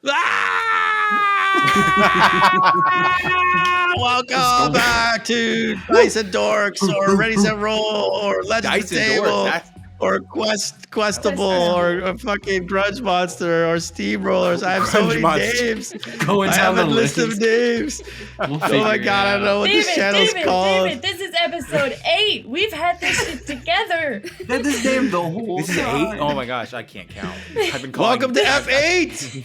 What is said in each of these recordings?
Welcome back to Dice and Dorks, or Ready Set Roll, or Legends of Table, or Questable, or a fucking Grudge Monster, or Steamrollers. I have so many names. I have a list of names. Oh my god, I don't know what this channel's called. David, this is episode 8. We've had this shit together. That this name the whole This is time. 8? Oh my gosh, I can't count. I've been Welcome to F8.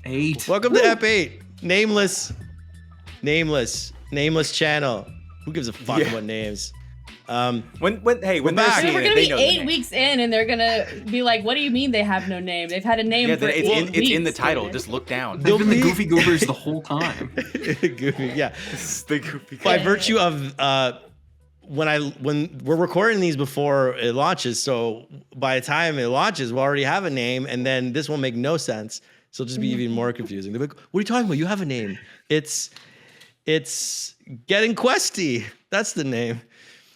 8. Welcome to F8. Nameless channel. Who gives a fuck about names? When they're back. seeing We're it, gonna they be know the 8 name. weeks in, and they're gonna be like, "What do you mean they have no name? They've had a name for 8 weeks." It's in the title. Just look down. They've been the Goofy Goobers the whole time. Goofy, yeah. This is the Goofy. By virtue of when we're recording these before it launches, so by the time it launches, we'll already have a name, and then this will make no sense. So it'll just be even more confusing. They're like, "What are you talking about? You have a name. It's Getting Questy. That's the name."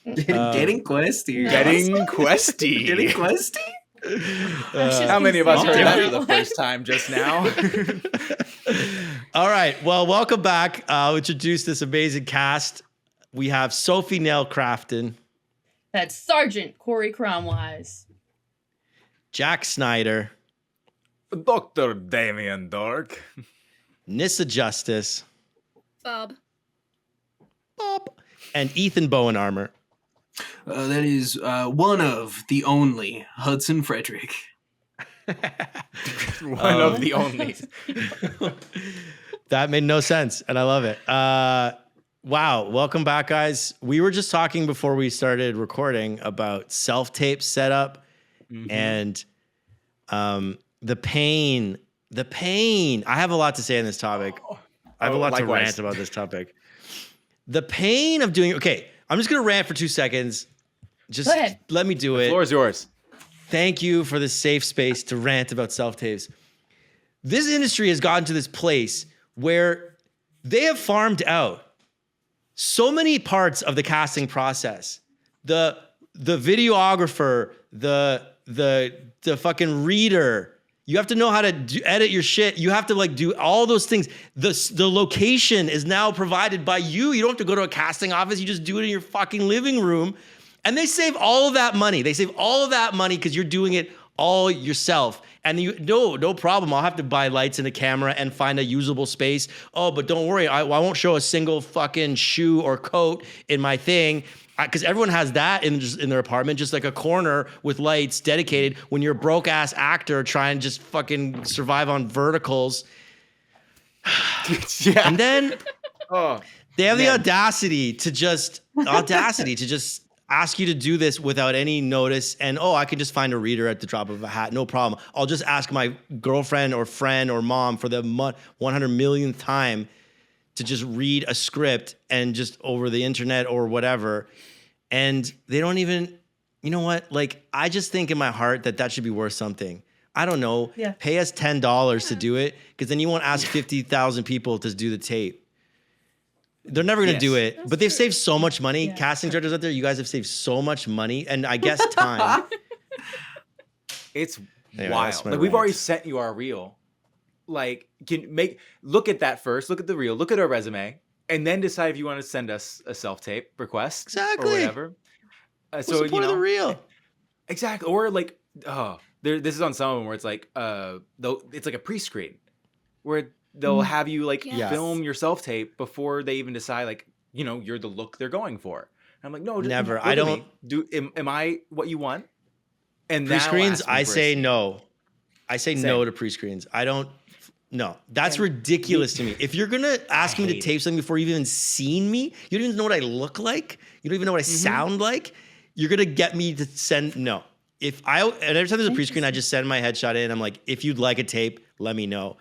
Getting Questy. Getting Questy. Getting Questy? How many of us heard that for the What? first time just now? All right. Well, welcome back. I'll introduce this amazing cast. We have Sophie Nell Crafton, That's Sergeant Corey Cromwise. Jack Snyder, Dr. Damien Dork. Nissa Justice, Bob. and Ethan Bowen Armor. That is one of the only Hudson Frederick. One of the only. That made no sense, and I love it. Wow. Welcome back, guys. We were just talking before we started recording about self-tape setup and the pain. I have a lot to say on this topic. I have a lot to rant about this topic. The pain of doing... Okay, I'm just going to rant for 2 seconds. Just Go ahead. let me do The it. floor is yours. Thank you for this safe space to rant about self-tapes. This industry has gotten to this place where they have farmed out so many parts of the casting process. The videographer, the fucking reader. You have to know how to edit your shit. You have to like do all those things. The location is now provided by you. You don't have to go to a casting office. You just do it in your fucking living room. And they save all of that money. They save all of that money because you're doing it all yourself. And no problem. I'll have to buy lights and a camera and find a usable space. Oh, but don't worry. I won't show a single fucking shoe or coat in my thing. Because everyone has that in their apartment, just like a corner with lights dedicated when you're a broke ass actor trying to just fucking survive on verticals. Yeah. And then Oh, they have the man. audacity to just ask you to do this without any notice. And I can just find a reader at the drop of a hat. No problem. I'll just ask my girlfriend or friend or mom for the 100 millionth time to just read a script and just over the internet or whatever. And they don't even, you know what? Like, I just think in my heart that should be worth something. I don't know. Yeah. Pay us $10 to do it, because then you won't ask 50,000 people to do the tape. They're never going to do it, but they've saved so much money. Yeah. Casting directors out there, you guys have saved so much money, and I guess time. It's Anyway, wild. that's my Like, we've rant. already sent you our reel. Like, look at that first. Look at the reel. Look at our resume, and then decide if you want to send us a self-tape request Exactly. or whatever. What's So the point of the reel? exactly. Or like, this is on some of them where it's like, it's like a pre-screen where they'll have you like Yes. film your self-tape before they even decide like, you're the look they're going for. And I'm like, no, just Never. look I at don't- me. Am I what you want? And then I'll Pre-screens, ask them I for a say scene. no. I say Same. no to pre-screens. I don't. No, that's And ridiculous to me. If you're gonna ask me to hate tape something before you've even seen me, you don't even know what I look like. You don't even know what I sound like. You're gonna get me to send no. And every time there's a pre-screen, I just send my headshot in. I'm like, if you'd like a tape, let me know.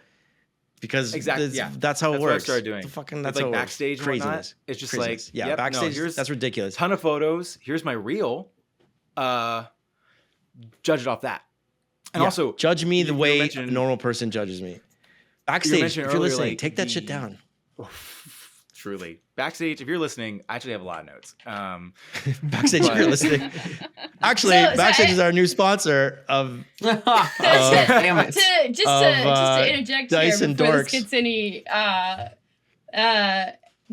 Because Exactly. that's, Yeah. that's how it That's what I works. started doing. That's It's how like it works. backstage and whatnot. Craziness. It's just Craziness. like, yeah, yep, no, backstage. here's That's ridiculous. ton of photos. Here's my reel. Judge it off that. And Yeah, also, judge me the you way a mentioned- normal person judges me. Backstage, if mentioned you're earlier, listening, like, take that shit down. truly. Backstage, if you're listening, I actually have a lot of notes. Backstage, if you're listening. Actually, Backstage is our new sponsor of Damn it. Just to interject Dice here and before Dorks. this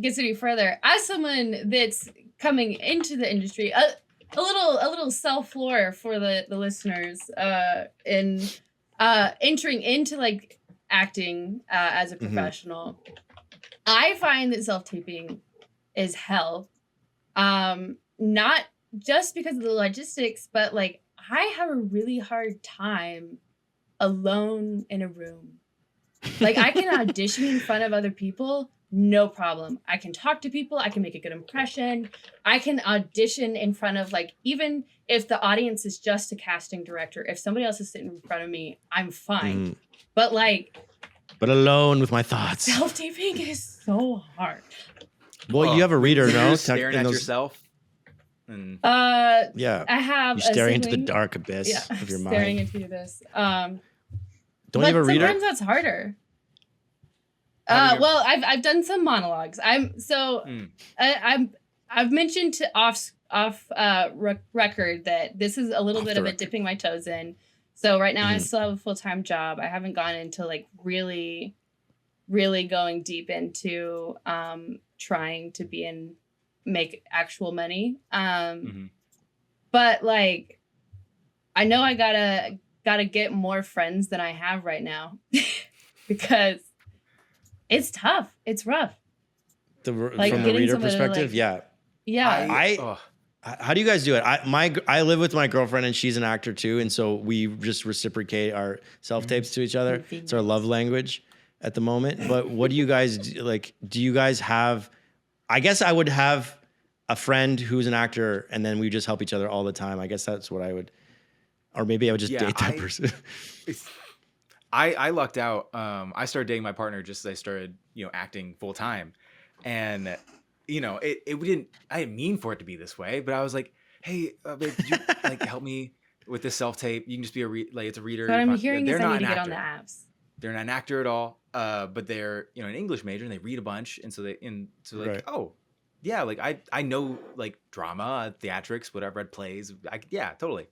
gets any further. As someone that's coming into the industry, a little self lore for the listeners, and entering into like acting as a professional. I find that self-taping is hell. Not just because of the logistics, but like I have a really hard time alone in a room. Like I can audition in front of other people, no problem. I can talk to people, I can make a good impression. I can audition in front of like, even if the audience is just a casting director, if somebody else is sitting in front of me, I'm fine. But alone with my thoughts. Self-taping is so hard. Well, you have a reader, no? Staring at yourself. And yeah. I have You're staring into the dark abyss of your mind. Staring into this. Don't you have a reader? Sometimes that's harder. Well, I've done some monologues. I've mentioned off record that this is a little bit of a dipping my toes in. So right now I still have a full-time job. I haven't gone into like really, really going deep into trying to make actual money. But like, I know I gotta get more friends than I have right now because it's tough. It's rough. From the reader perspective, yeah. How do you guys do it? I live with my girlfriend and she's an actor too, and so we just reciprocate our self-tapes to each other. It's our love language at the moment. But what do you guys do? Like, do you guys have? I guess I would have a friend who's an actor, and then we just help each other all the time. I guess that's what I would, or maybe I would just date that person. I lucked out. I started dating my partner just as I started, acting full time, and. I didn't mean for it to be this way, but I was like, hey, babe, could you like help me with this self-tape? You can just be it's a reader. What I'm hearing is I need to get on the apps. They're not an actor at all, but they're, an English major and they read a bunch. And so oh, yeah, like I know like drama, theatrics, whatever, read plays. Yeah, totally.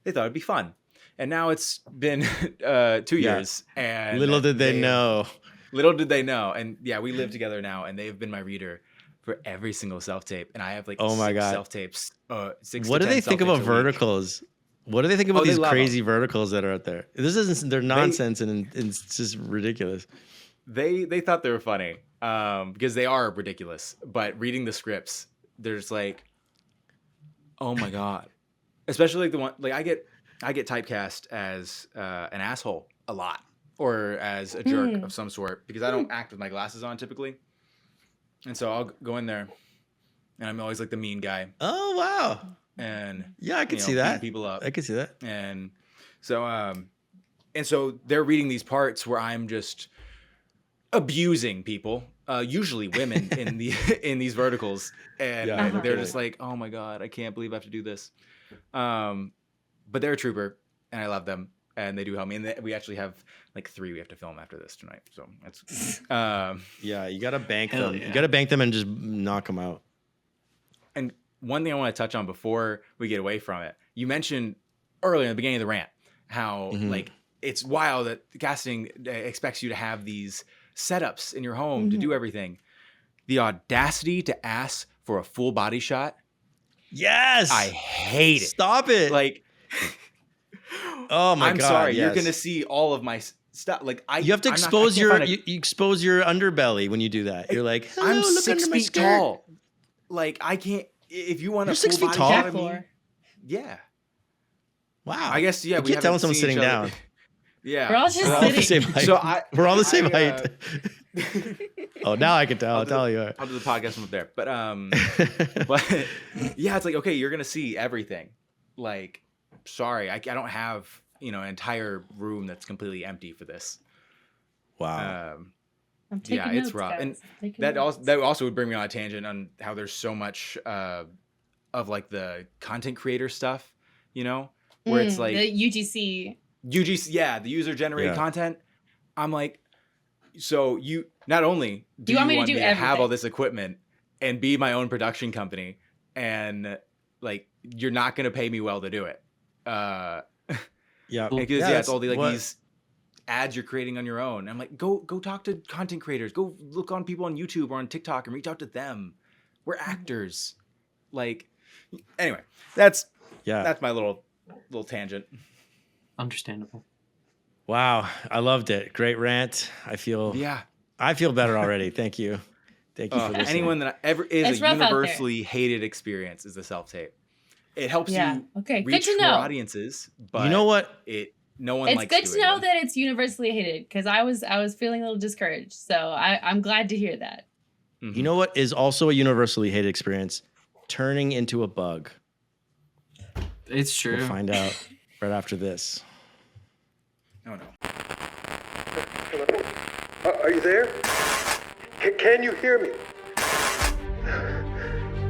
They thought it'd be fun. And now it's been 2 years. And little did they know. Little did they know. And yeah, we live together now and they've been my reader for every single self-tape, and I have like 6 self-tapes. 6 what do they think about verticals? What do they think about these crazy verticals that are out there? They're nonsense, and it's just ridiculous. They thought they were funny because they are ridiculous. But reading the scripts, there's like, oh my god, especially like the one like I get typecast as an asshole a lot, or as a jerk of some sort because I don't act with my glasses on typically. And so I'll go in there, and I'm always like the mean guy. Oh wow! And yeah, I can see that. People up. I can see that. And so they're reading these parts where I'm just abusing people, usually women in these verticals, and they're just like, oh my god, I can't believe I have to do this. But they're a trooper, and I love them. And they do help me. And we actually have like 3 we have to film after this tonight. So that's yeah, you gotta bank them. Yeah. You gotta bank them and just knock them out. And one thing I want to touch on before we get away from it, you mentioned earlier in the beginning of the rant how like it's wild that casting expects you to have these setups in your home to do everything. The audacity to ask for a full body shot. Yes, I hate it. Stop it. Like. Oh my god! I'm sorry. Yes. You're gonna see all of my stuff. Like you have to expose you expose your underbelly when you do that. You're like, I'm 6 feet tall. Like I can't. If you want You're a 6 full feet body tall. shot, yeah. Wow. I guess You can't tell when someone's sitting down. Yeah. We're all just sitting. So we're all the same height. Oh, now I can tell. I'll tell you. I'll do the podcast from up there. But yeah, it's like okay, you're gonna see everything. Like. Sorry, I don't have an entire room that's completely empty for this. Wow. Yeah, notes, it's rough, guys. And that also would bring me on a tangent on how there's so much of like the content creator stuff, where it's like the UGC, yeah, the user generated content. I'm like, So you not only do You you want me to want do me to have all everything? this equipment and be my own production company, and like you're not gonna pay me well to do it. Yeah. Because it's that's all the like what- these ads you're creating on your own. I'm like, go talk to content creators. Go look on people on YouTube or on TikTok and reach out to them. We're actors. Like, anyway, that's my little tangent. Understandable. Wow. I loved it. Great rant. I feel better already. Thank you. Thank you for listening. Anyone that ever is It's a rough out there. universally hated experience is the self tape. It helps Yeah. you Okay. Good reach to more know. audiences, but You know what? no one It's likes good to doing know them. that it's universally hated because I was feeling a little discouraged. So I'm glad to hear that. Mhm. You know what is also a universally hated experience? Turning into a bug. It's true. We'll find out right after this. Oh no. Hello? Are you there? Can you hear me?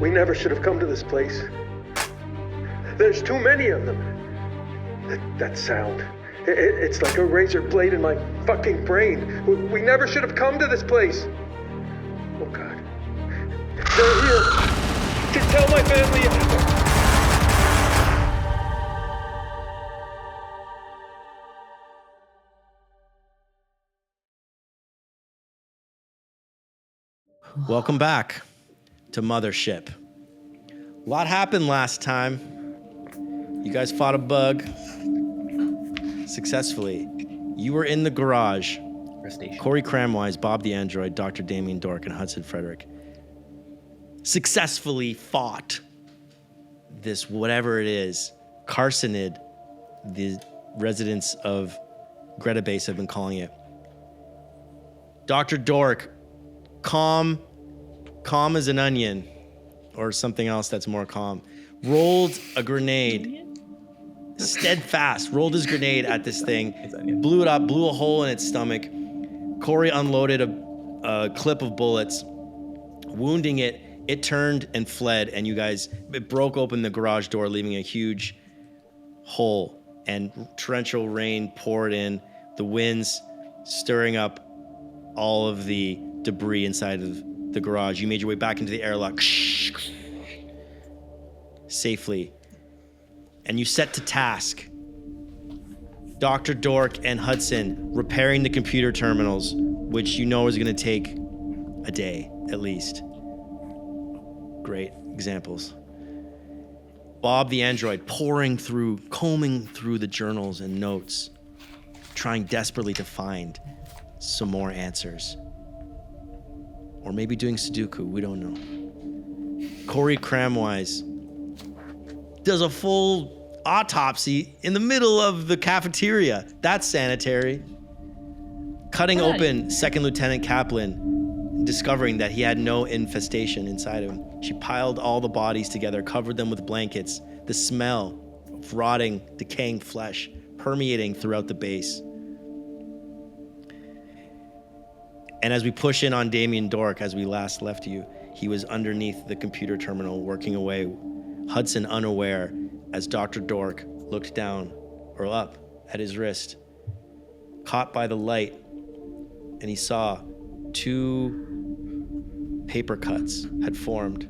We never should have come to this place. There's too many of them. That sound. It's like a razor blade in my fucking brain. We never should have come to this place. Oh, God. They're here. Tell my family. Welcome back to Mothership. A lot happened last time. You guys fought a bug successfully. You were in the garage. Corey Cramwise, Bob the Android, Dr. Damien Dork, and Hudson Frederick successfully fought this whatever it is, Carcinid, the residents of Greta Base have been calling it. Dr. Dork, calm as an onion, or something else that's more calm, rolled a grenade, steadfast, rolled his grenade at this thing, blew it up, blew a hole in its stomach. Corey unloaded a clip of bullets, wounding it. It turned and fled, and it broke open the garage door, leaving a huge hole, and torrential rain poured in, the winds stirring up all of the debris inside of the garage. You made your way back into the airlock safely, and you set to task. Dr. Dork and Hudson repairing the computer terminals, which you know is going to take a day at least. Great examples. Bob the android combing through the journals and notes, trying desperately to find some more answers. Or maybe doing Sudoku, we don't know. Corey Cramwise does a full autopsy in the middle of the cafeteria. That's sanitary. Cutting open Second Lieutenant Kaplan, discovering that he had no infestation inside of him. She piled all the bodies together, covered them with blankets. The smell of rotting, decaying flesh permeating throughout the base. And as we push in on Damien Dork, as we last left you, he was underneath the computer terminal working away, Hudson unaware, as Dr. Dork looked down or up at his wrist, caught by the light, and he saw 2 paper cuts had formed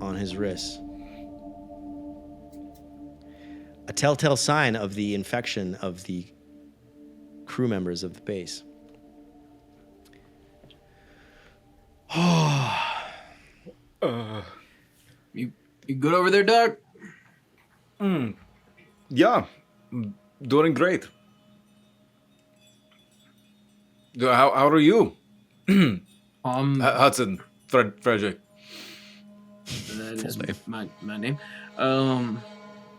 on his wrist. A telltale sign of the infection of the crew members of the base. You good over there, Doc? Yeah, doing great. How are you, Hudson Frederick? That is my name.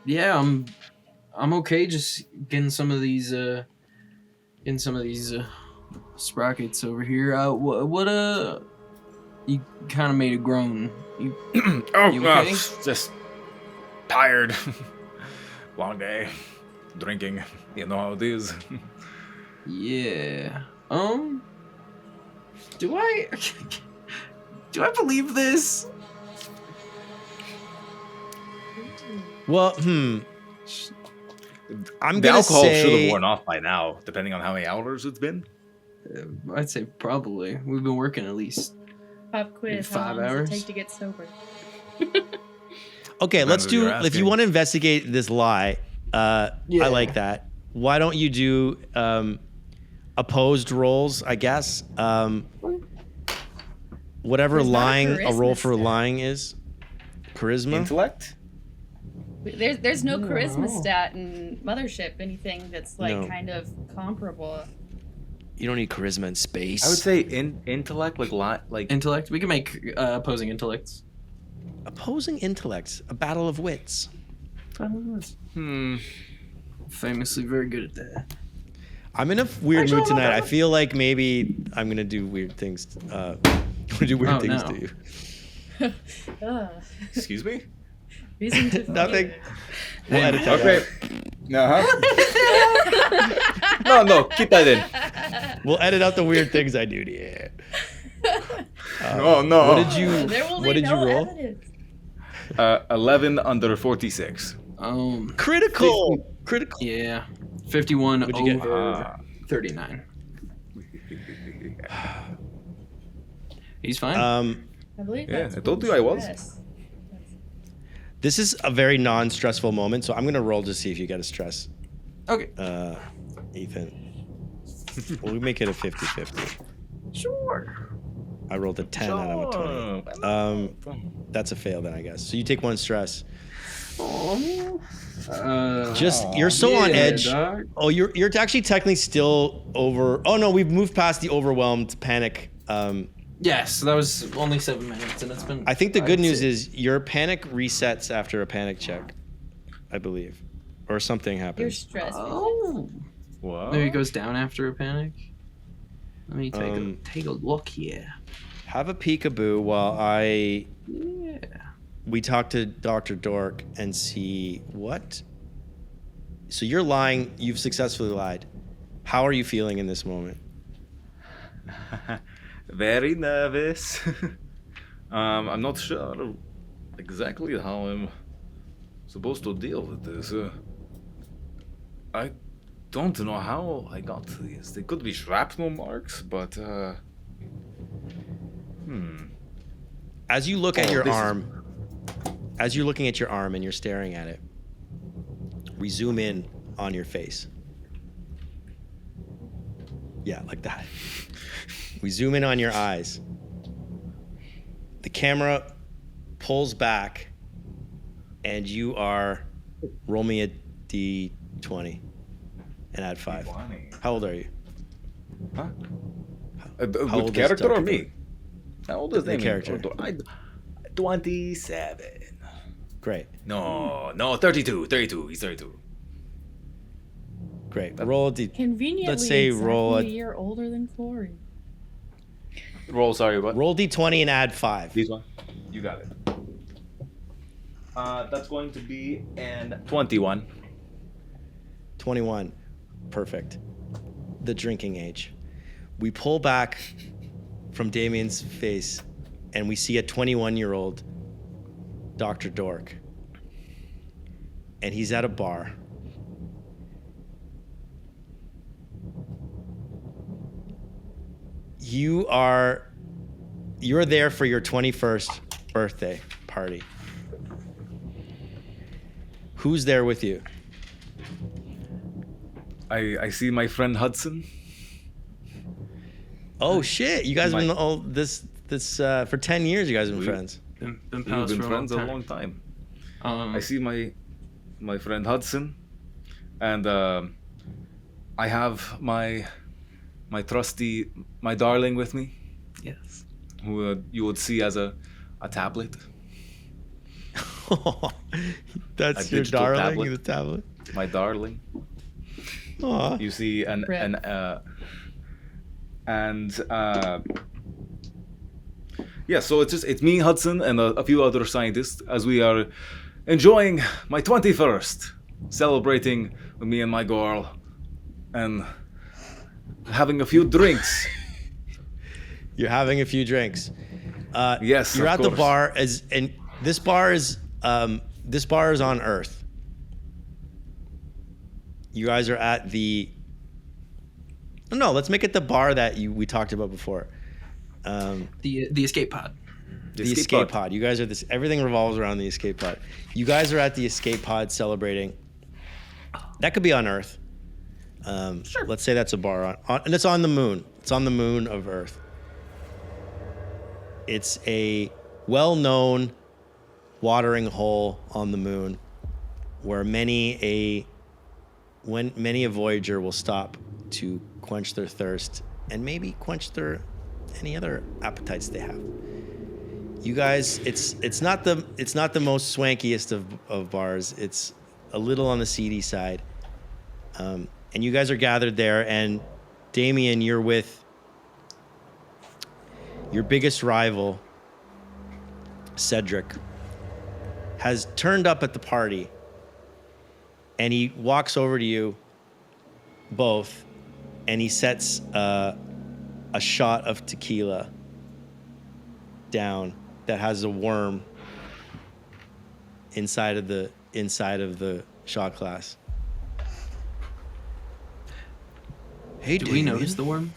Yeah, I'm okay. Just getting some of these sprockets over here. You kind of made a groan. You okay? Just tired. Long day, drinking. You know how it is. Yeah. Do I believe this? Well, I'm The gonna alcohol should say have worn off by now, depending on how many hours it's been. I'd say probably. We've been working at least. Pop quiz. In 5 How long hours? does it take to get sober? Okay, let's Depends what do. you're If you asking. want to investigate this lie, I like that. Why don't you do opposed rolls? I guess whatever There's not a lying a charisma roll for stat. lying is. Charisma. Intellect? There's no charisma stat in Mothership. Anything that's like No. kind of comparable. You don't need charisma in space. I would say intellect, like Intellect. We can make opposing intellects. opposing intellects, a battle of wits. Famously very good at that. I'm in a weird mood tonight. I feel like maybe I'm gonna do weird things. I'm gonna do weird things no. to you. Ugh. excuse me? Reason to Nothing. fear. We'll edit that Okay. No, keep that in. out. We'll edit out the weird things I do to you. Oh no. What did you? There will What be did you no roll? evidence. 11 under 46. Critical. Critical. Yeah. 51 What'd you get? over 39. He's fine. I believe Yeah, that's I told with you I was. stress. This is a very non-stressful moment, so I'm gonna roll to see if you get a stress, okay. Ethan. We'll make it a 50-50. Sure. I rolled a 10 out of a 20. That's a fail then, I guess. So you take 1 stress. Just you're so on edge. Dog. Oh, you're actually technically still over. Oh no, we've moved past the overwhelmed panic. Yes, that was only 7 minutes, and it's been. I think the good I'd news say- is your panic resets after a panic check, I believe, or something Your happens. stress. Oh. What? Maybe it goes down after a panic. Let me Um, take a look here. Have a peekaboo while Yeah. we talk to Dr. Dork and see what. So you're lying. You've successfully lied. How are you feeling in this moment? Very nervous. I'm not sure exactly how I'm supposed to deal with this. I don't know how I got these. They could be shrapnel marks, but As you look at Oh, your this is- arm, as you're looking at your arm and you're staring at it, we zoom in on your face. Yeah, like that. We zoom in on your eyes. The camera pulls back, and you are. Roll me a d20 and add 5. How old are you? Huh? How With old is character or Dr. me? How old is The Damien? character. 27. Great, No, 32. 32. He's 32. great. Roll a d. Conveniently, Let's say exactly roll a a- year older than Corey. Roll, sorry, what? Roll d20 and add 5. These one? You got it. That's going to be an 21. 21. Perfect. The drinking age. We pull back from Damien's face and we see a 21-year-old Dr. Dork. And he's at a bar. You're there for your 21st birthday party. Who's there with you? I see my friend Hudson. Oh shit! You guys have My- been all this for 10 years. You guys have been friends. Been We've pals been for friends a a long long time. time. I see my friend Hudson, and I have my trusty, my darling with me, Yes. who you would see as a tablet, That's A your digital darling, tablet. the tablet. my darling. Aw. You see yeah, so it's me, Hudson, and a few other scientists as we are enjoying my 21st, celebrating with me and my girl, and having a few drinks. You're having a few drinks. Yes, You're of at the course. bar and this bar is on Earth. You guys are at the No, let's make it the bar that we talked about before. The escape pod. The escape pod. You guys are this. Everything revolves around the escape pod. You guys are at the escape pod celebrating. That could be on Earth. Sure. Let's say that's a bar and it's on the moon. It's on the moon of Earth. It's a well-known watering hole on the moon, where many a Voyager will stop to quench their thirst and maybe quench any other appetites they have. You guys, it's not the most swankiest of bars. It's a little on the seedy side. And you guys are gathered there, and Damien, you're with your biggest rival, Cedric, has turned up at the party, and he walks over to you both, and he sets a shot of tequila down that has a worm inside of the shot glass. Hey, Do Damien. we notice the worm?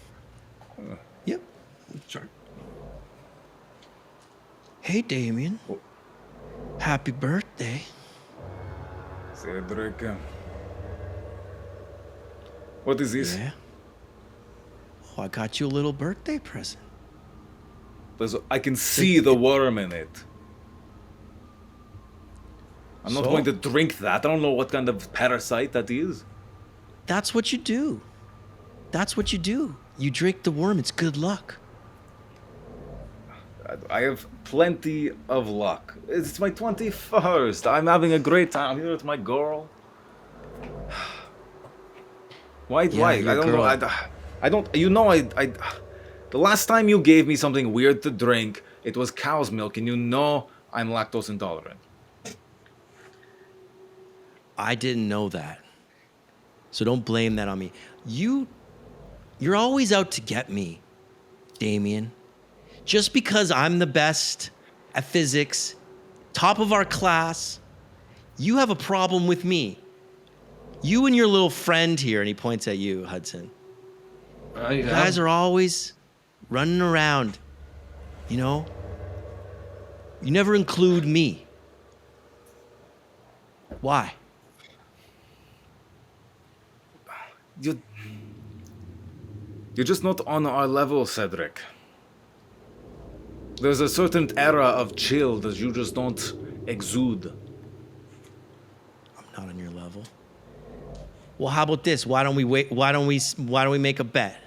Yep. Sure. Hey, Damien. Happy birthday. Cedric. What is this? Yeah. Oh, I got you a little birthday present. I can see the worm in it. I'm not So? going to drink that. I don't know what kind of parasite that is. That's what you do. That's what you do. You drink the worm. It's good luck. I have plenty of luck. It's my 21st. I'm having a great time. I'm here with my girl. Why? Yeah, Why? your I don't girl. know. I don't. You know, the last time you gave me something weird to drink, it was cow's milk, and you know I'm lactose intolerant. I didn't know that. So don't blame that on me. You're always out to get me, Damien. Just because I'm the best at physics, top of our class, you have a problem with me. You and your little friend here, and he points at you, Hudson. You guys are always running around, you know? You never include me. Why? You're just not on our level, Cedric. There's a certain era of chill that you just don't exude. I'm not on your level. Well, how about this? Why don't we make a bet?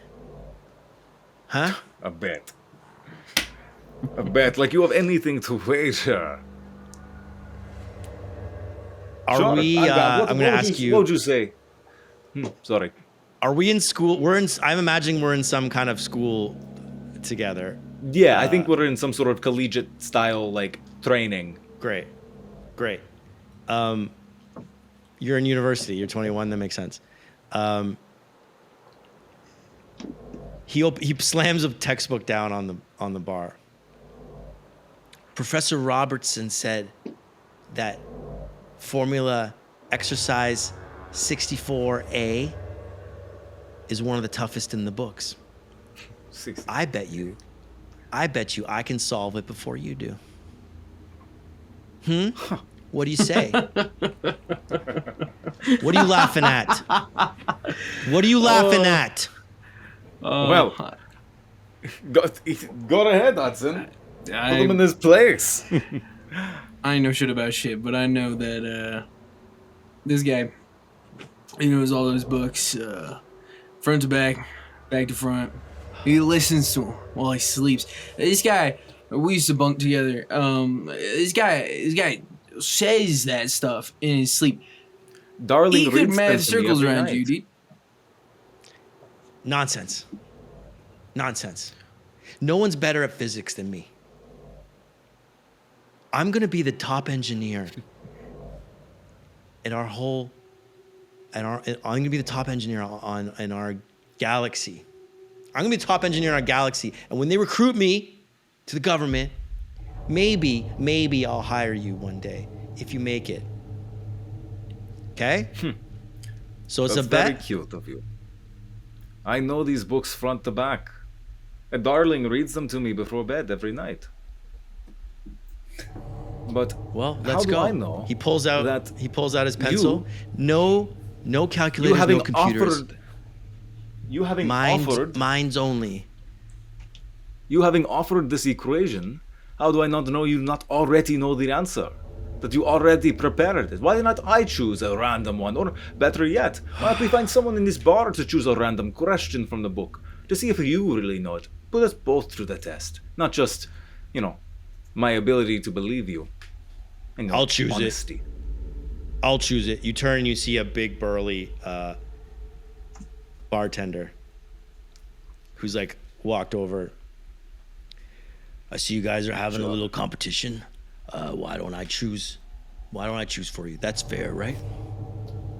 Huh? A bet. A bet, like you have anything to wager. Are Sure, we? I'm going to ask you. What would you say? Sorry. Are we in school? I'm imagining we're in some kind of school together. Yeah, I think we're in some sort of collegiate style, like, training. Great. You're in university. You're 21. That makes sense. He slams a textbook down on the bar. Professor Robertson said that formula exercise 64A is one of the toughest in the books. 60. I bet you I can solve it before you do. What do you say? What are you laughing at? What are you laughing at? Well, go ahead, Hudson. Put him in I his place. ain't know shit about shit, but I know that this guy, he knows all those books, front to back, back to front. He listens to them while he sleeps. This guy, we used to bunk together. This guy says that stuff in his sleep. Darling He could reads them math to me circles every around night. you, dude. Nonsense. No one's better at physics than me. I'm gonna be the top engineer in our whole. I'm gonna be the top engineer in our galaxy. I'm gonna be the top engineer in our galaxy, and when they recruit me to the government, maybe I'll hire you one day if you make it. Okay? So it's That's a bet. very cute of you. I know these books front to back. A darling reads them to me before bed every night. But Well, how let's do go. I know He pulls out that his pencil. No you calculators, having no computers. Minds only. You having offered this equation, how do I not know you not already know the answer? That you already prepared it? Why did not I choose a random one? Or better yet, why don't we find someone in this bar to choose a random question from the book to see if you really know it? Put us both through the test. Not just, my ability to believe you. And I'll choose honesty. I'll choose it. You turn and you see a big burly bartender who's like walked over. I see you guys are having a little competition. Why don't I choose for you? That's fair, right?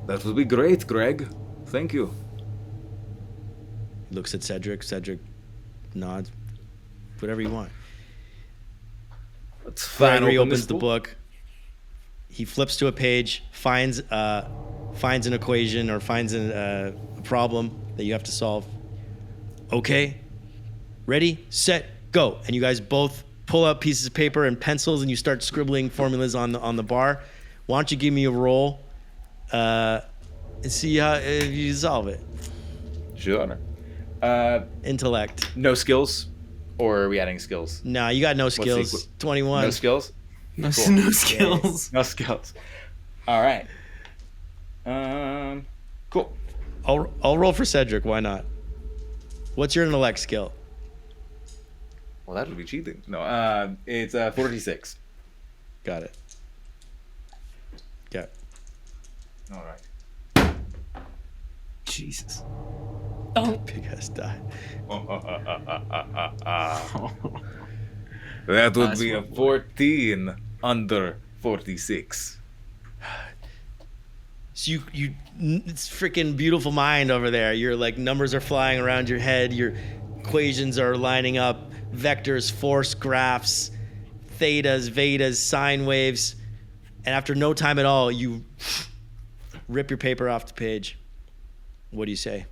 That would be great, Greg. Thank you. He looks at Cedric. Cedric nods. Whatever you want. Let's fan Gregory open opens this the book. He flips to a page, finds an equation or finds a problem that you have to solve. Okay, ready, set, go. And you guys both pull out pieces of paper and pencils and you start scribbling formulas on the bar. Why don't you give me a roll and see how if you solve it. Sure. Intellect. No skills? Or are we adding skills? Nah, you got no the skills. 21. No skills? No, Cool. no skills. No skills. All right. Cool. I'll roll for Cedric. Why not? What's your intellect skill? Well, that would be cheating. No, it's 46. Got it. Yeah. All right. Jesus. Big ass die. That would Nice be a one, boy. 14 under 46. So it's freaking beautiful mind over there. Your like numbers are flying around your head. Your equations are lining up. Vectors, force graphs, thetas, vetas, sine waves. And after no time at all, you rip your paper off the page. What do you say?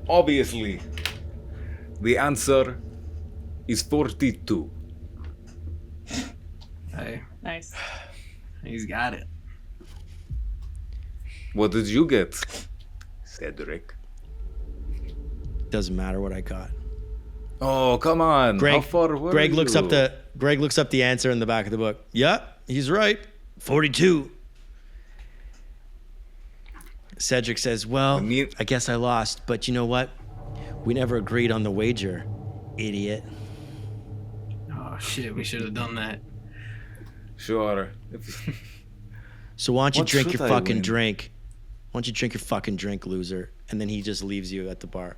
Obviously, the answer is 42. Hey, Nice. he's got it. What did you get, Cedric? Doesn't matter what I got. Oh, come on. Greg, How far were Greg looks you? up the answer in the back of the book. Yep, he's right. 42. Cedric says, well, I guess I lost, but you know what? We never agreed on the wager, idiot. Oh shit, we should have done that. Sure. So why don't you What drink your should I fucking win? drink? Why don't you drink your fucking drink, loser? And then he just leaves you at the bar.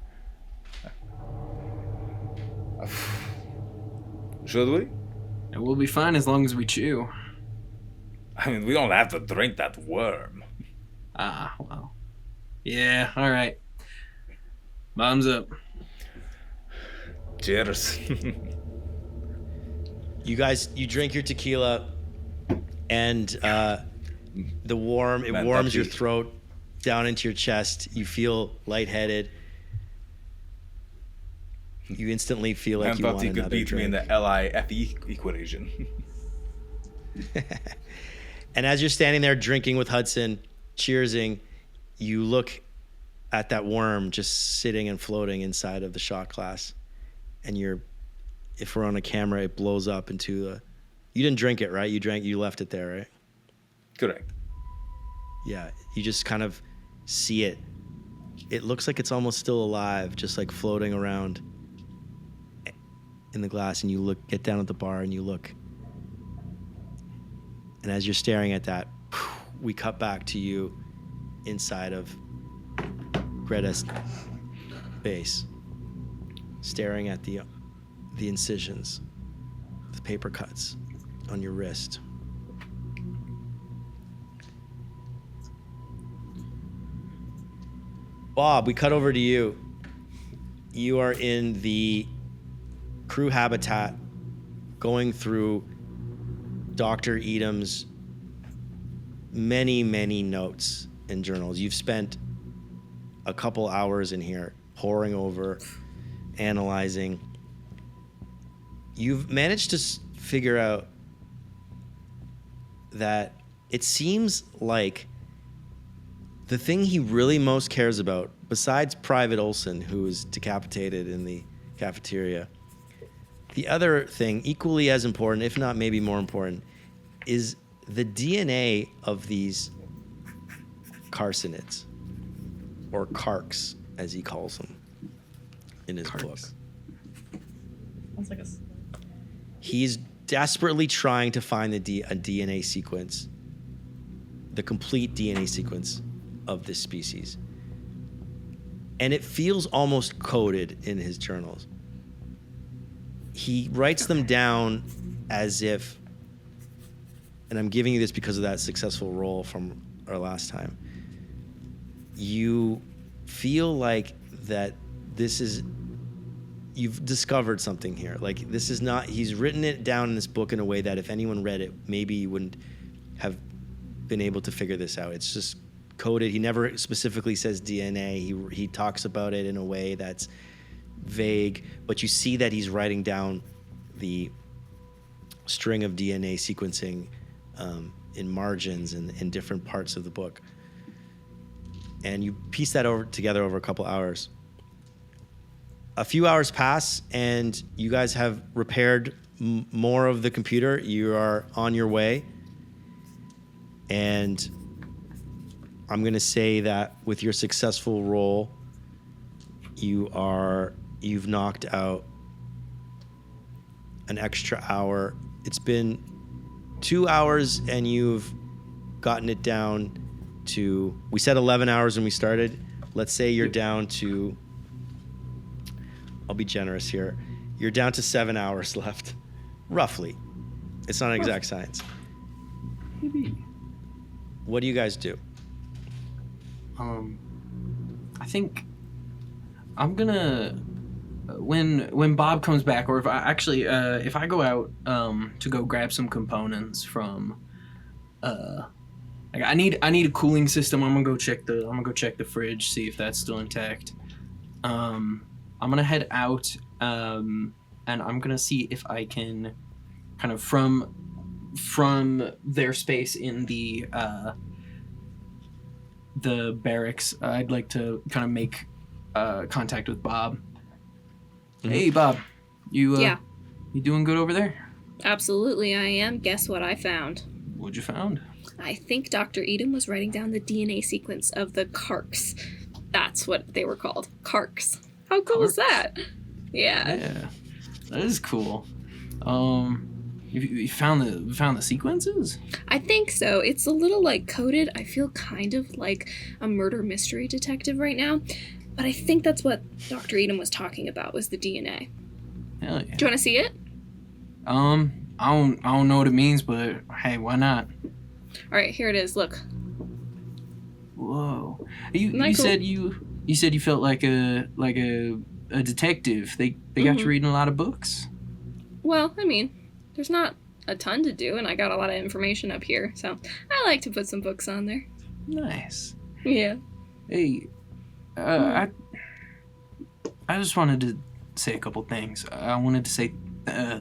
Should we? And we'll be fine as long as we chew. I mean, we don't have to drink that worm. Ah, well. Yeah, alright. Bottoms up. Cheers. You drink your tequila, and it Man, warms your that throat down into your chest. You feel lightheaded. You instantly feel like I you thought want he could another beat me in drink. the LIFE equation. And as you're standing there drinking with Hudson, cheersing, you look at that worm just sitting and floating inside of the shot glass. And if we're on a camera, it blows up into you didn't drink it, right? You left it there, right? Correct. Yeah, you just kind of see it. It looks like it's almost still alive, just like floating around in the glass. And you get down at the bar and you look. And as you're staring at that, we cut back to you inside of Greta's base, staring at the incisions, the paper cuts on your wrist. Bob, we cut over to you. You are in the crew habitat going through Dr. Edam's many, many notes and journals. You've spent a couple hours in here, poring over, analyzing. You've managed to figure out that it seems like the thing he really most cares about, besides Private Olson, who was decapitated in the cafeteria, the other thing, equally as important, if not maybe more important, is the DNA of these carcinids, or carcs, as he calls them in his book. Sounds like He's desperately trying to find a DNA sequence, the complete DNA sequence of this species. And it feels almost coded in his journals. He writes them down as if, and I'm giving you this because of that successful roll from our last time, you feel like that this is, you've discovered something here. Like, this is not, he's written it down in this book in a way that if anyone read it, maybe you wouldn't have been able to figure this out. It's just coded. He never specifically says DNA. He talks about it in a way that's vague, but you see that he's writing down the string of DNA sequencing in margins and in different parts of the book. And you piece that together over a couple hours. A few hours pass, and you guys have repaired more of the computer. You are on your way. And I'm going to say that with your successful roll, you've knocked out an extra hour. It's been 2 hours, and you've gotten it down to, we said 11 hours when we started. Let's say you're down to, I'll be generous here, you're down to 7 hours left, roughly. It's not an exact science. Maybe. What do you guys do? I think I'm gonna, when Bob comes back, or if I go out to go grab some components from, like I need a cooling system. I'm gonna go check the fridge, see if that's still intact. I'm gonna head out, and I'm gonna see if I can, kind of from their space in the barracks, I'd like to kind of make contact with Bob. Mm-hmm. Hey, Bob, you doing good over there? Absolutely, I am. Guess what I found? What'd you found? I think Dr. Eden was writing down the DNA sequence of the carcs. That's what they were called. Carcs. How cool is that? Yeah. Yeah, that is cool. You found the sequences? I think so. It's a little like coded. I feel kind of like a murder mystery detective right now, but I think that's what Dr. Eden was talking about, was the DNA. Hell yeah. Do you want to see it? I don't know what it means, but hey, why not? All right, here it is. Look. Whoa. You cool? said you felt like a detective. They got you reading a lot of books. Well, I mean, there's not a ton to do, and I got a lot of information up here, so I like to put some books on there. Nice. Yeah. Hey, I just wanted to say a couple things. I wanted to say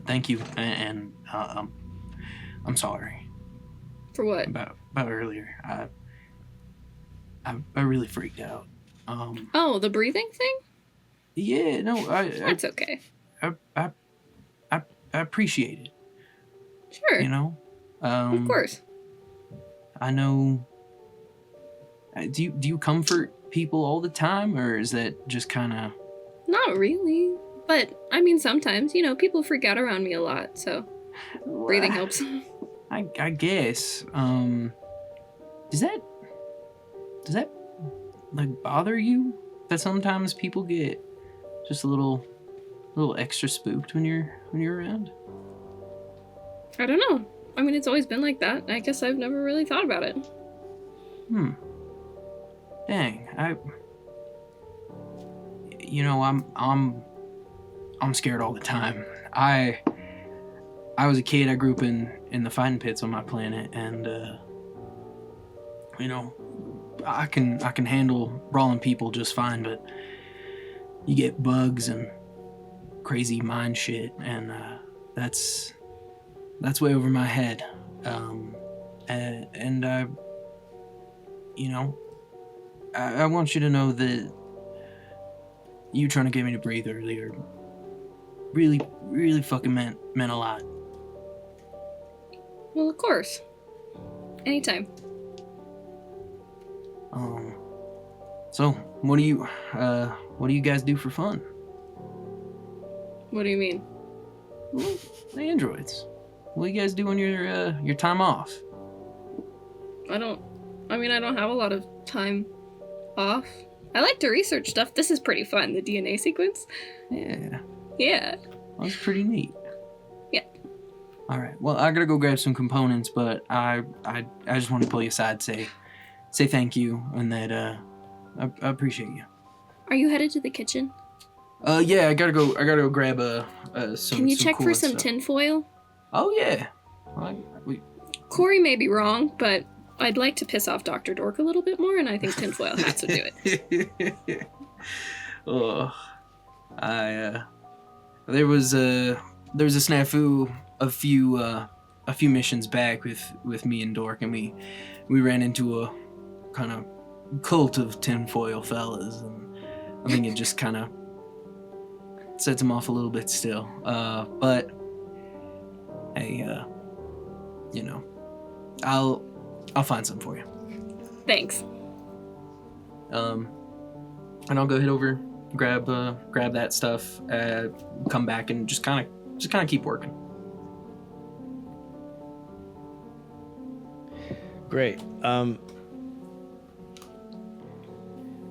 thank you, and I'm sorry. For what? About earlier. I really freaked out. Oh, the breathing thing? Yeah, no, That's okay. I appreciate it. Sure. You know? Of course. I know. Do you comfort people all the time, or is that just kind of? Not really, but I mean sometimes. People freak out around me a lot, so breathing helps. I guess. Does that like bother you? That sometimes people get just a little extra spooked when you're around? I don't know. I mean, it's always been like that. I guess I've never really thought about it. Dang, I'm scared all the time. I was a kid. I grew up in the fighting pits on my planet, and I can handle brawling people just fine, but you get bugs and crazy mind shit, and that's way over my head. And I, you know, I want you to know that you trying to get me to breathe earlier really, really fucking meant a lot. Well, of course. Anytime. So what do you guys do for fun? What do you mean? Well, the androids. What do you guys do on your time off? I don't have a lot of time off. I like to research stuff. This is pretty fun, the DNA sequence. Yeah, Yeah. that's pretty neat. Yeah. All right. Well, I gotta go grab some components, but I just want to pull you aside, say thank you, and that I appreciate you. Are you headed to the kitchen? Yeah, I gotta go grab some. Can you check for coolant some stuff. tinfoil? Oh yeah. We Corey may be wrong, but I'd like to piss off Dr. Dork a little bit more, and I think tinfoil hats would do it. Oh, there was a snafu a few missions back with me and Dork, and we ran into a kind of cult of tinfoil fellas, and I think it just kind of sets him off a little bit still. But hey, you know, I'll find some for you. Thanks. And I'll go head over, grab that stuff, come back, and just kind of keep working. Great.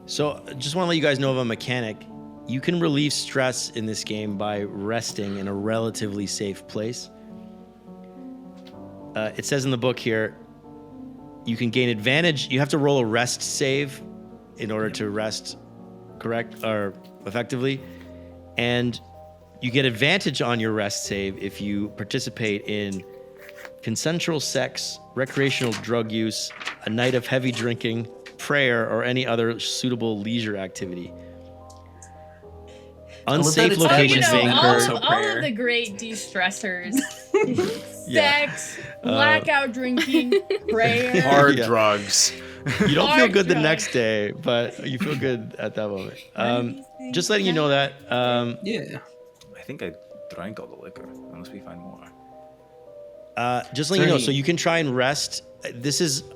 So just want to let you guys know of a mechanic. You can relieve stress in this game by resting in a relatively safe place. It says in the book here, you can gain advantage. You have to roll a rest save in order to rest correct or effectively. And you get advantage on your rest save if you participate in consensual sex, recreational drug use, a night of heavy drinking, prayer, or any other suitable leisure activity. Unsafe it's locations may encourage. all of the great de-stressors. Sex, blackout drinking, prayer. Hard Yeah. drugs. You don't feel Hard good the drugs. next day, but you feel good at that moment. Just letting you know that. Yeah. I think I drank all the liquor, unless we find more. Just letting you know, so you can try and rest.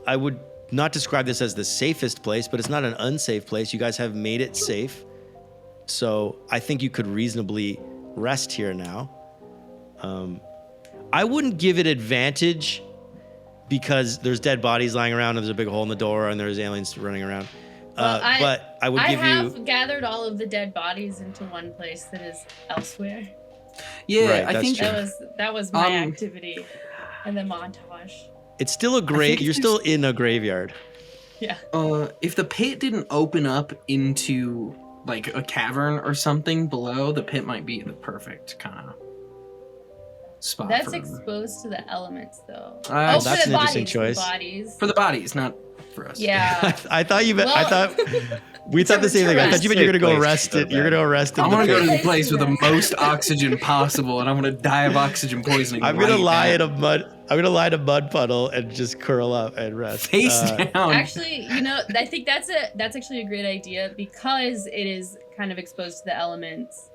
I would not describe this as the safest place, but it's not an unsafe place. You guys have made it safe. So I think you could reasonably rest here now. I wouldn't give it advantage because there's dead bodies lying around and there's a big hole in the door and there's aliens running around. But I would give I have you... gathered all of the dead bodies into one place that is elsewhere. Yeah, Right, I that's think true. That was my activity in the montage. It's still a grave. You're still in a graveyard. Yeah. if the pit didn't open up into like a cavern or something below, the pit might be the perfect kind of spot. That's for exposed to the elements, though. that's for an the interesting bodies, choice. The bodies. for the bodies, not for us. Yeah. I thought you meant. I Well, thought we thought the same thing. I thought you meant you were gonna go Safe place arrest to it. You're gonna arrest it. I in the want to go pit. to the place with the most oxygen possible, and I'm gonna die of oxygen poisoning. I'm gonna right lie now. in a mud. I'm gonna lie in a mud puddle and just curl up and rest. face down. Actually, I think that's actually a great idea because it is kind of exposed to the elements.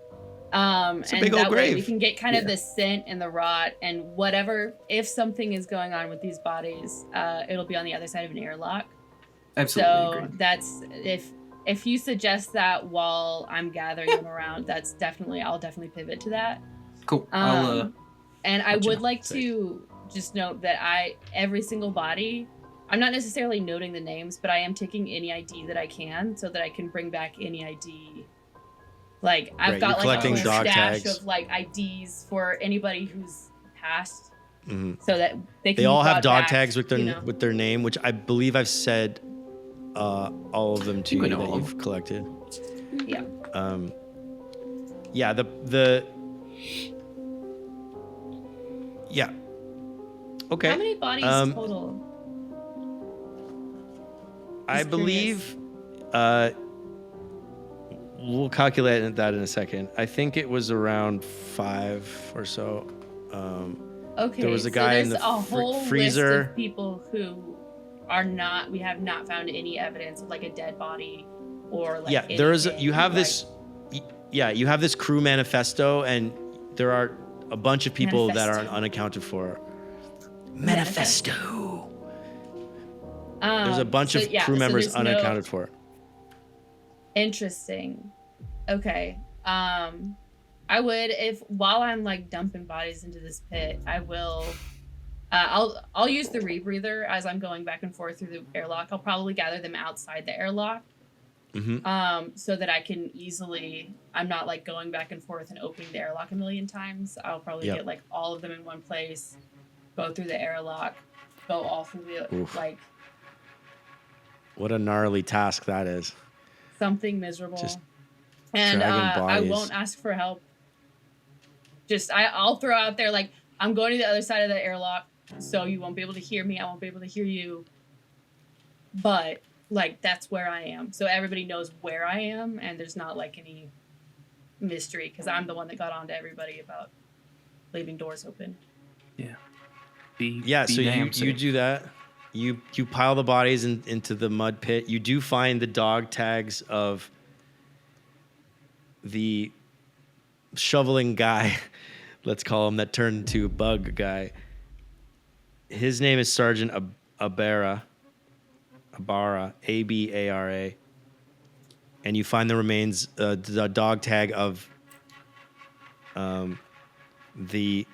a And big old that way we grave. can get kind of the scent and the rot and whatever. If something is going on with these bodies, it'll be on the other side of an airlock. Absolutely So agree. that's if you suggest that while I'm gathering them around, I'll definitely pivot to that. Cool. I'll And I let you would know. like to just note that every single body, I'm not necessarily noting the names, but I am taking any ID that I can so that I can bring back any ID. Like I've Right, got you're like a collecting whole dog stash tags. of like IDs for anybody who's passed, Mhm. so that they can. They all be have brought dog back, tags with their you know? with their name, which I believe I've said all of them to You you can that all. you've collected. Yeah. Yeah, yeah. Okay. How many bodies Um, total? I Just curious. believe we'll calculate that in a second. I think it was around 5 or so. Okay, there was a so guy in there's the a whole freezer. list of people who are not. We have not found any evidence of like a dead body or like. Yeah, there is. anything, You have like, this. Yeah, you have this crew manifesto, and there are a bunch of people that are Manifesto. unaccounted for. Manifesto. There's a bunch so of yeah, crew so members there's no- unaccounted for. Interesting. Okay. I would if while I'm like dumping bodies into this pit, I will. I'll use the rebreather as I'm going back and forth through the airlock. I'll probably gather them outside the airlock. So that I can easily, I'm not like going back and forth and opening the airlock a million times. I'll probably Yep. get like all of them in one place, go through the airlock, go all through the Oof. like What a gnarly task that is. something miserable. Just And dragging I bodies. won't ask for help. Just I'll throw out there like I'm going to the other side of the airlock, so you won't be able to hear me. I won't be able to hear you. But like that's where I am, so everybody knows where I am, and there's not like any mystery because I'm the one that got on to everybody about leaving doors open. Be So damn you safe. do that. You pile the bodies into the mud pit. You do find the dog tags of the shoveling guy, let's call him, that turned into a bug guy. His name is Sergeant Abara, Abara, and you find the remains, the dog tag of the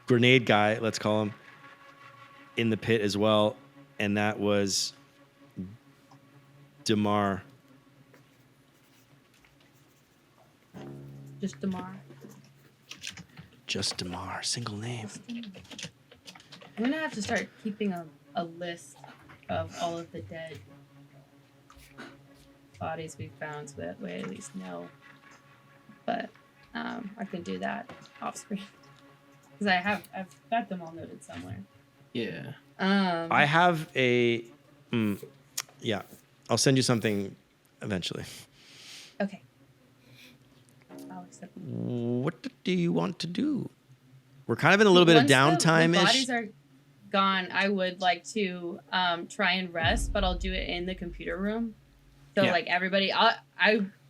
grenade guy, let's call him, in the pit as well, and that was Damar. Just Damar. Just Damar, single name. I'm gonna have to start keeping a list of all of the dead bodies we found, so that way I at least know. But I can do that off screen because I've got them all noted somewhere. Yeah. I have a, yeah, I'll send you something eventually. Okay. I'll accept them. What do you want to do? We're kind of in a little bit of Once the downtime-ish. bodies are gone, I would like to try and rest, but I'll do it in the computer room. So Yeah. like everybody, I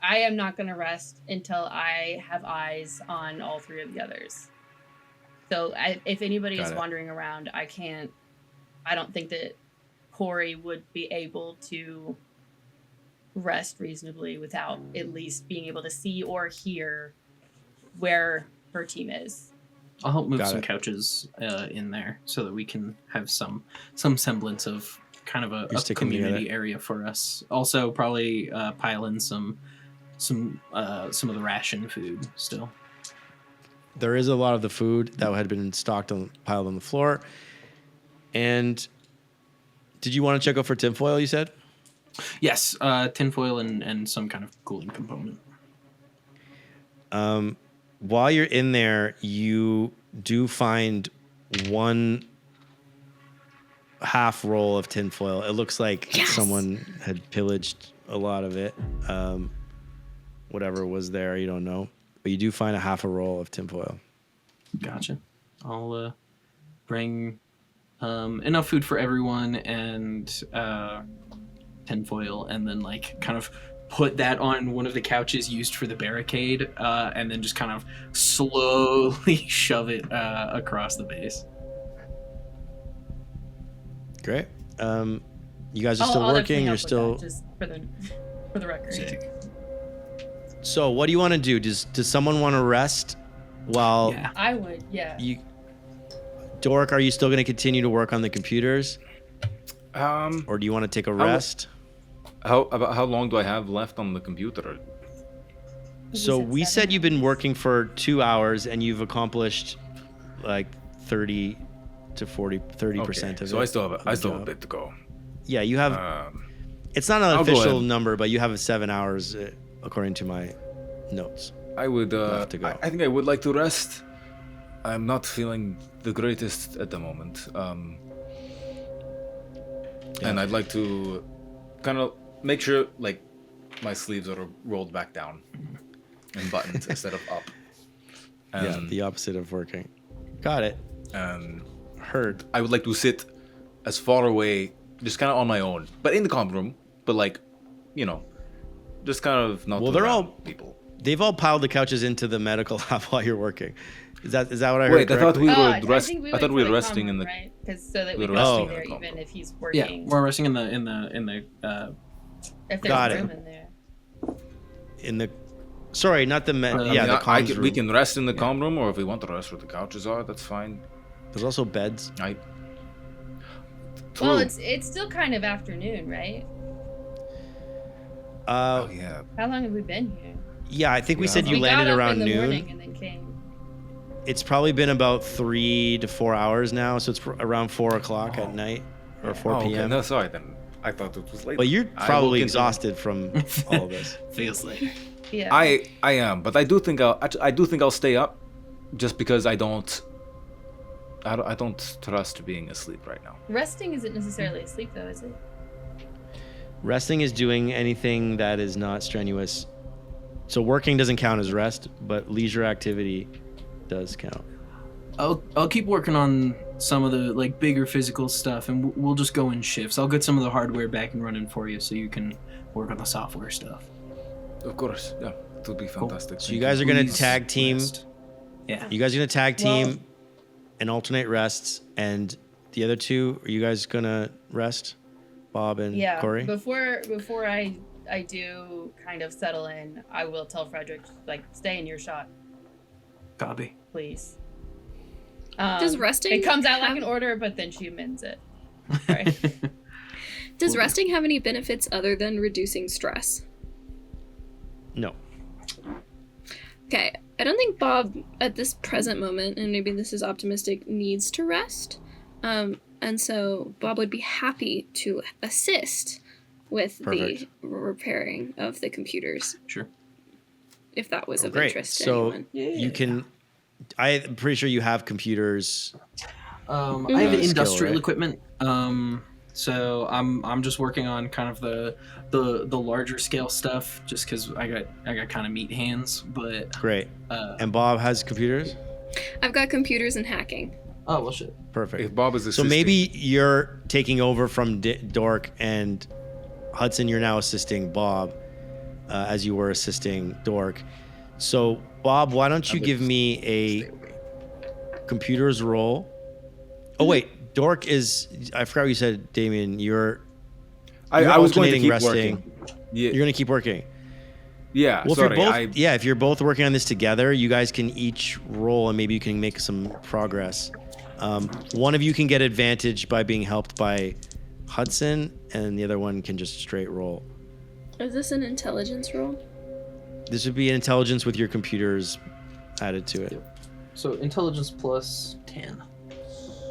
am not gonna rest until I have eyes on all three of the others. So if anybody Got is it. wandering around, I don't think that Corey would be able to rest reasonably without at least being able to see or hear where her team is. I'll help move Got some it. couches in there so that we can have some semblance of kind of a sticking community together. area for us. Also, probably pile in some of the ration food still. There is a lot of the food that had been piled on the floor. And did you want to check out for tinfoil, you said? Yes, tinfoil and some kind of cooling component. While you're in there, you do find one half roll of tinfoil. It looks like someone had pillaged a lot of it. Whatever was there, you don't know. But you do find a half a roll of tinfoil. Gotcha. I'll bring enough food for everyone and tinfoil, and then like kind of put that on one of the couches used for the barricade, and then just kind of slowly shove it across the base. Great. You guys are I'll still definitely working. help You're with still. that, just for the record. Sick. So, what do you want to do? Does someone want to rest while Yeah. I would, yeah. you? Dork, are you still going to continue to work on the computers, or do you want to take a rest? How long do I have left on the computer? So said we 7 said you've been hours. working for 2 hours and you've accomplished like 30 to 30% of it. So I still have of the a job. bit to go. Yeah, you have. It's not an I'll go official ahead. number, but you have 7 hours according to my notes. I would. Left to go. I think I would like to rest. I'm not feeling the greatest at the moment. And I'd like to kind of make sure like my sleeves are rolled back down and buttoned instead of up. Yeah, the opposite of working. Got it. Heard. I would like to sit as far away, just kind of on my own, but in the comm room, but like, you know, just kind of not. Well, they're all people. They've all piled the couches into the medical lab while you're working. Is that what I heard? Wait, I thought we were I resting. think I thought we were went resting in the. right? Because so that we we can were be resting there in the even common. if he's Yeah, working. we're resting in the If there's Got it. room in there. In the, sorry, not the med. I Yeah, mean, the comms we room. can rest in the comm room, or if we want to rest where the couches are, that's fine. There's also beds. I. Well, True. it's still kind of afternoon, right? Oh yeah. How long have we been here? Yeah, I think we Yeah. said you we landed got up around in the noon. morning and then came. It's probably been about 3 to 4 hours now, so it's around 4 o'clock at night or 4 Oh, p.m. okay. No, sorry then. I thought it was late. But you're I will probably continue. exhausted from all of this. feels like. Yeah. I am, but I do think I'll stay up, just because I don't trust being asleep right now. Resting isn't necessarily asleep though, is it? Resting is doing anything that is not strenuous. So working doesn't count as rest, but leisure activity does count. I'll keep working on some of the like bigger physical stuff, and we'll just go in shifts. I'll get some of the hardware back and running for you, so you can work on the software stuff. Of course, yeah, it would be fantastic. So you guys are gonna Please tag team. rest. Yeah. You guys are gonna tag team Well- and alternate rests, and the other two, are you guys gonna rest? Bob and Yeah. Corey? Before I do kind of settle in, I will tell Frederick like stay in your shot, Copy. please. Does resting It comes out like have- an order, but then she amends it. Sorry. Does resting have any benefits other than reducing stress? No. Okay, I don't think Bob at this present moment, and maybe this is optimistic, needs to rest. And so Bob would be happy to assist with Perfect. the repairing of the computers, Sure. if that was of Great. interest to So anyone. you can. I'm pretty sure you have computers. I have Mm-hmm. Skill, industrial right? equipment. So I'm just working on kind of the larger scale stuff, just because I got kind of meat hands. But Great. uh, And Bob has computers. I've got computers and hacking. oh well, shit. Perfect. If Bob is So assisting, maybe you're taking over from Dork, and Hudson, you're now assisting Bob as you were assisting Dork. So Bob, why don't you give me a computers roll? Oh wait, Dork is. I forgot what you said, Damien. You're I was going to alternating keep resting. working. Yeah, You're gonna keep working. yeah. Well, sorry, if you're both working on this together, you guys can each roll, and maybe you can make some progress. One of you can get advantage by being helped by Hudson, and the other one can just straight roll. Is this an intelligence roll? This would be an intelligence with your computers added to it. So intelligence plus 10.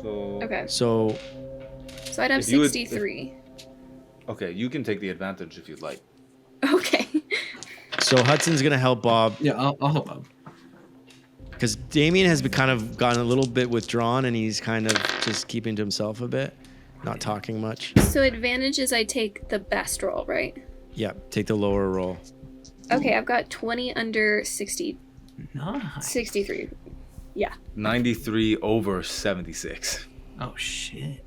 So, Okay, So so I'd have If you would- 63. okay, you can take the advantage if you'd like. Okay. so Hudson's gonna help Bob Yeah, I'll help out. because Damien has been kind of gotten a little bit withdrawn, and he's kind of just keeping to himself a bit, not talking much. So advantage is I take the best roll, right? Yeah, take the lower roll. Okay, I've got 20 under 60, Nice. 63. 93 over 76. Oh shit.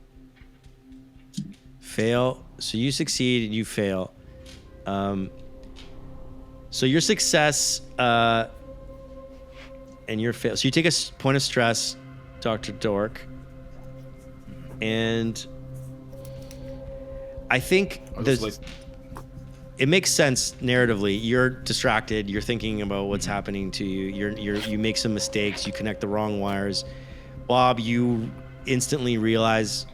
Fail. So you succeed and you fail. So your success and your fail. So you take a point of stress, Dr. Dork. And I think it makes sense narratively. You're distracted. You're thinking about what's happening to you. You make some mistakes. You connect the wrong wires. Bob, you instantly realize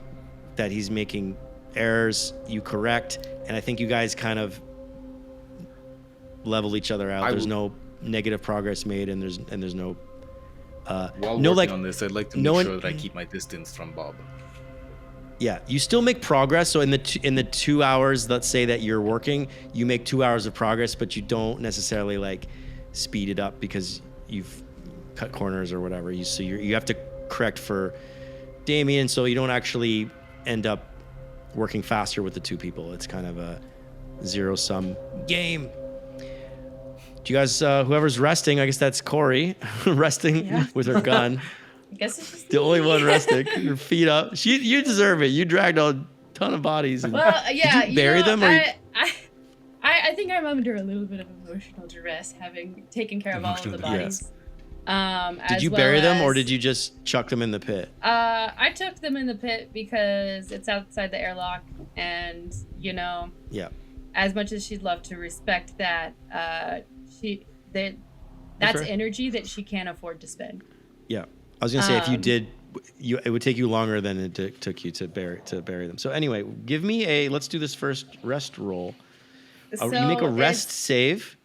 that he's making errors. You correct, and I think you guys kind of level each other out. There's no negative progress made, and there's no While no working like on this, I'd like to no make one- sure that I keep my distance from Bob. Yeah, you still make progress. So in the 2 hours, let's say that you're working, you make 2 hours of progress, but you don't necessarily like speed it up because you've cut corners or whatever. You have to correct for Damien, so you don't actually end up working faster with the two people. It's kind of zero-sum game. Do you guys, whoever's resting, I guess that's Corey, resting Yeah. with her gun. I guess it's just The only me. one resting, her feet up. You deserve it. You dragged a ton of bodies. And, Well, yeah. Did you bury them, or I think I'm under a little bit of emotional duress, having taken care of all of the Emotional bodies. did you bury them, or did you just chuck them in the pit? I took them in the pit because it's outside the airlock, and Yeah. as much as she'd love to respect that, that's fair. energy that she can't afford to spend. Yeah. I was gonna say if you did, it would take you longer than it took you to bury them. So anyway, give me let's do this first rest roll. You make a rest save.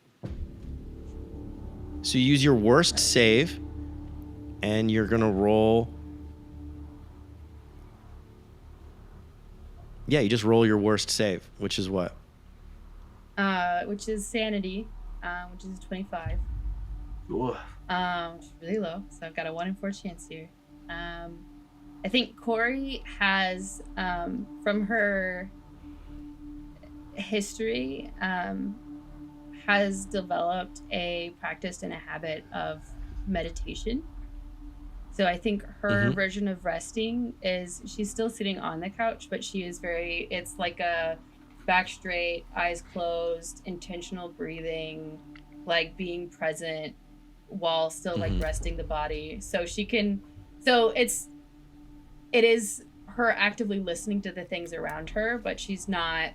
So you use your worst save, and you're gonna roll. Yeah, you just roll your worst save, which is what? Which is sanity, which is 25. Ooh. Which is really low. So I've got a 1 in 4 chance here. I think Corey has, from her history, has developed a practice and a habit of meditation. So I think her version of resting is she's still sitting on the couch, but she is it's like a back straight, eyes closed, intentional breathing, like being present while still like resting the body. So it is her actively listening to the things around her, but she's not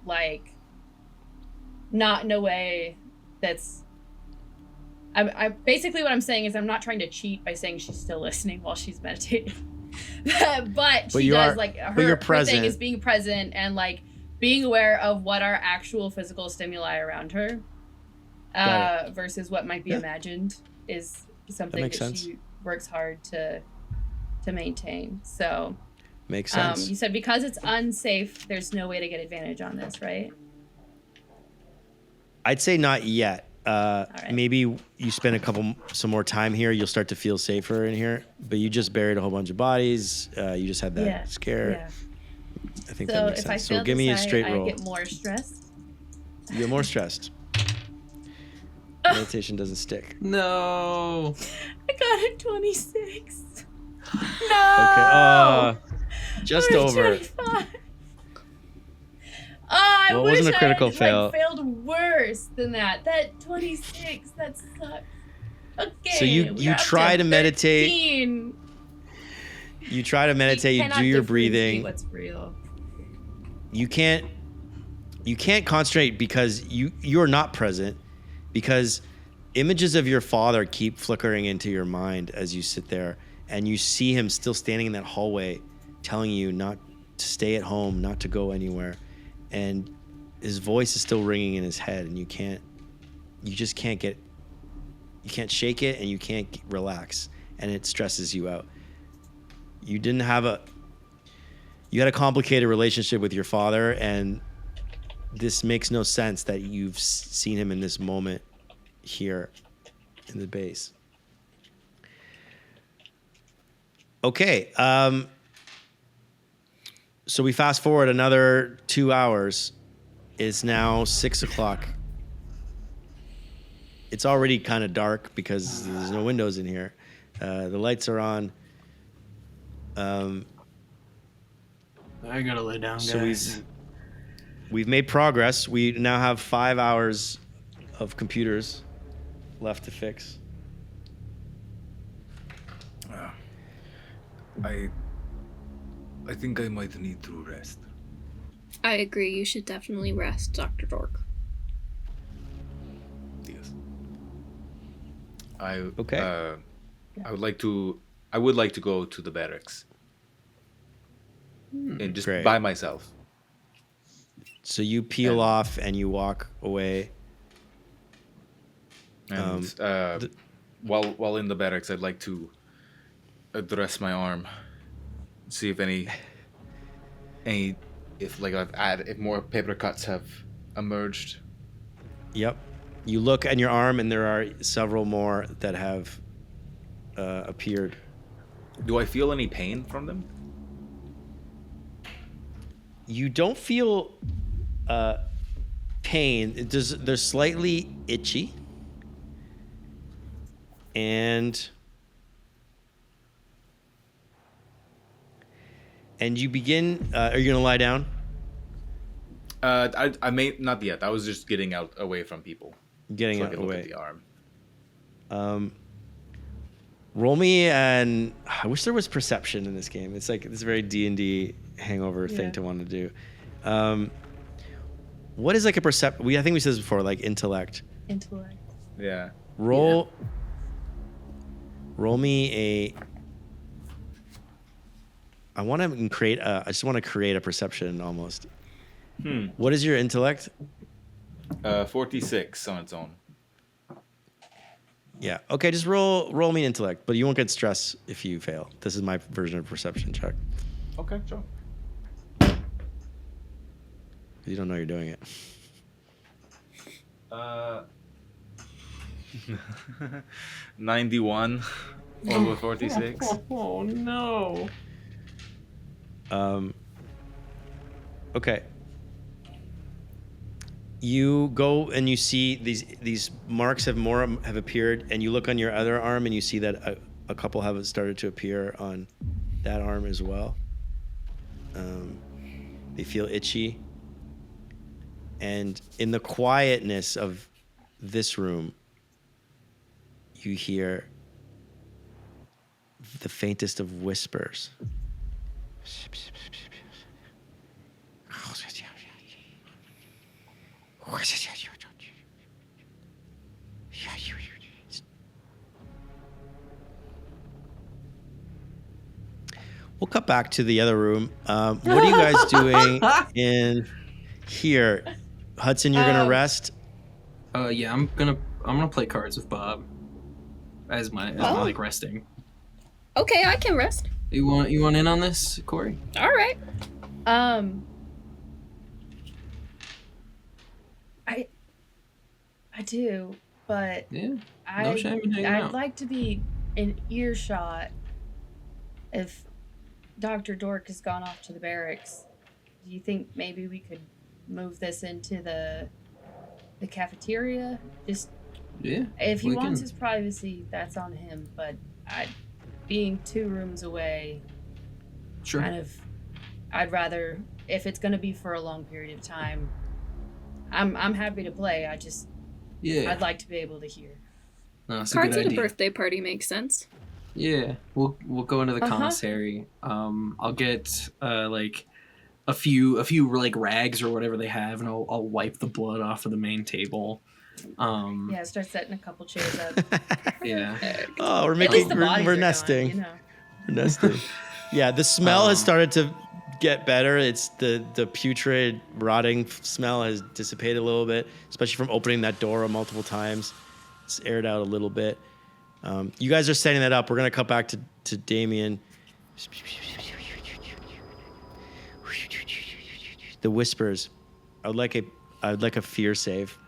in a way that's I basically what I'm saying is I'm not trying to cheat by saying she's still listening while she's meditating. but she does her thing is being present and like being aware of what are actual physical stimuli around her versus what might be imagined is something that she works hard to maintain. So makes sense. You said because it's unsafe, there's no way to get advantage on this, right? I'd say not yet. Right. Maybe you spend some more time here, you'll start to feel safer in here. But you just buried a whole bunch of bodies. You just had that scare. Yeah. I think that makes if sense. I So give me a straight roll. I get more stressed. You get more stressed. Meditation doesn't stick. No. I got a 26. No. Okay. Just Or over. 25. I Well, it wish wasn't a critical I had, fail. failed worse than that. That 26. That sucks. Okay. So you try to meditate. 13. You try to meditate. You cannot do your differentiate breathing. What's real? You can't concentrate because you're not present, because images of your father keep flickering into your mind as you sit there, and you see him still standing in that hallway telling you not to stay at home, not to go anywhere, and his voice is still ringing in his head, and you can't shake it, and you can't relax, and it stresses you out. You had a complicated relationship with your father, and this makes no sense that you've seen him in this moment here in the base. Okay. So we fast forward another 2 hours. It's now 6 o'clock. It's already kind of dark because there's no windows in here. The lights are on. I gotta lay down, So guys. we've made progress. We now have 5 hours of computers left to fix. I think I might need to rest. I agree. You should definitely rest, Dr. Dork. Yes. Okay. I would like to go to the barracks. And just Great. by myself. So you peel off and you walk away. And while in the barracks, I'd like to address my arm, see if if more paper cuts have emerged. Yep. You look at your arm and there are several more that have appeared. Do I feel any pain from them? You don't feel pain. They're slightly itchy. And you begin. Are you gonna lie down? I may not yet. I was just getting out away from people. Getting so I out could look away. at the arm. Roll me, and I wish there was perception in this game. It's like this very D&D hangover thing to want to do. What is like a percept? I think we said this before, like intellect. Intellect. Yeah. Roll me a. I want to create. I just want to create a perception almost. What is your intellect? 46 on its own. Yeah. Okay. Just roll me intellect, but you won't get stress if you fail. This is my version of perception check. Okay, sure. You don't know you're doing it. 91 over 46. Oh no. Okay. You go and you see these marks have appeared, and you look on your other arm and you see that a couple have started to appear on that arm as well. They feel itchy. And in the quietness of this room, you hear the faintest of whispers. We'll cut back to the other room. What are you guys doing in here? Hudson, you're gonna rest. Yeah, I'm gonna play cards with Bob as my like resting. Okay, I can rest. You want in on this, Corey? All right. I do, but Yeah. No shame in hanging I'd out. like to be in earshot if Dr. Dork has gone off to the barracks. Do you think maybe we could move this into the cafeteria? Just Yeah. if he we wants can. his privacy, that's on him. But being 2 rooms away, Sure. kind of, I'd rather, if it's going to be for a long period of time, I'm happy to play. Yeah. I'd like to be able to hear. No, it's a Cards good at a idea. birthday party makes sense. Yeah, we'll go into the Uh-huh. commissary. I'll get like a few like rags or whatever they have, and I'll wipe the blood off of the main table. Yeah, start setting a couple chairs up. Yeah. Oh, we're At least making the bodies we're are nesting. Gone, you know. We're nesting. Yeah, the smell has started to get better. It's the putrid, rotting smell has dissipated a little bit, especially from opening that door multiple times. It's aired out a little bit. You guys are setting that up. We're gonna cut back to Damien. The whispers. I'd like a fear save.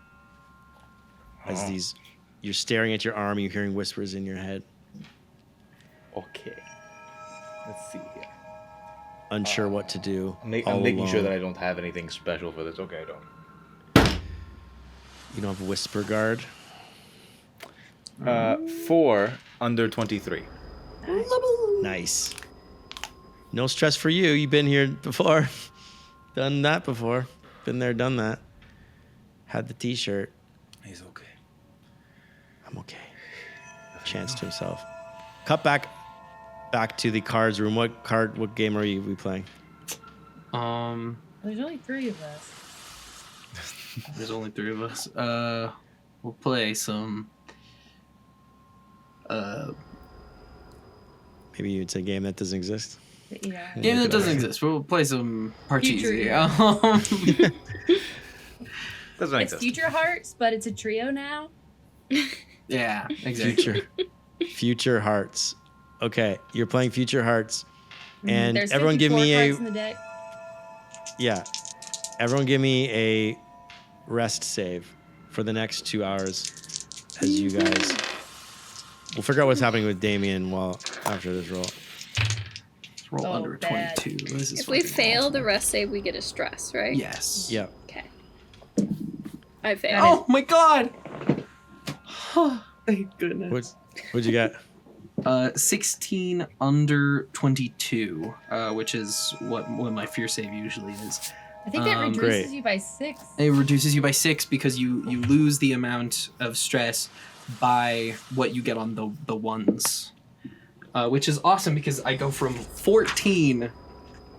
As you're staring at your arm, you're hearing whispers in your head. Okay. Let's see here. Unsure what to do. I'm all making sure alone. that I don't have anything special for this. Okay, I don't. You don't have whisper guard. 4 under 23. Nice. No stress for you. You've been here before. Done that before. Been there, done that. Had the t-shirt. He's okay. I'm okay. Chance to himself. Cut back to the cards room. What game are we playing? There's only 3 of us. There's only 3 of us. We'll play some. Maybe it's a game that doesn't exist. Yeah. Game that doesn't exist. We'll play some Future, Parcheesi. yeah. Doesn't It's exist. Future Hearts, but it's a trio now. Yeah, exactly. Future Hearts. Okay, you're playing Future Hearts, and There's everyone give 54 me a cards in the deck. Everyone give me a rest save for the next 2 hours as you guys. We'll figure out what's happening with Damien after this roll. Let's roll Oh, under a bad. 22. This is If we fucking fail awesome. the rest save, we get a stress, right? Yes. Yep. Okay. I failed. Oh my god! Thank goodness. What'd you get? 16 under 22, which is what my fear save usually is. I think that reduces Great. you by 6. It reduces you by 6 because you lose the amount of stress by what you get on the ones, which is awesome because I go from 14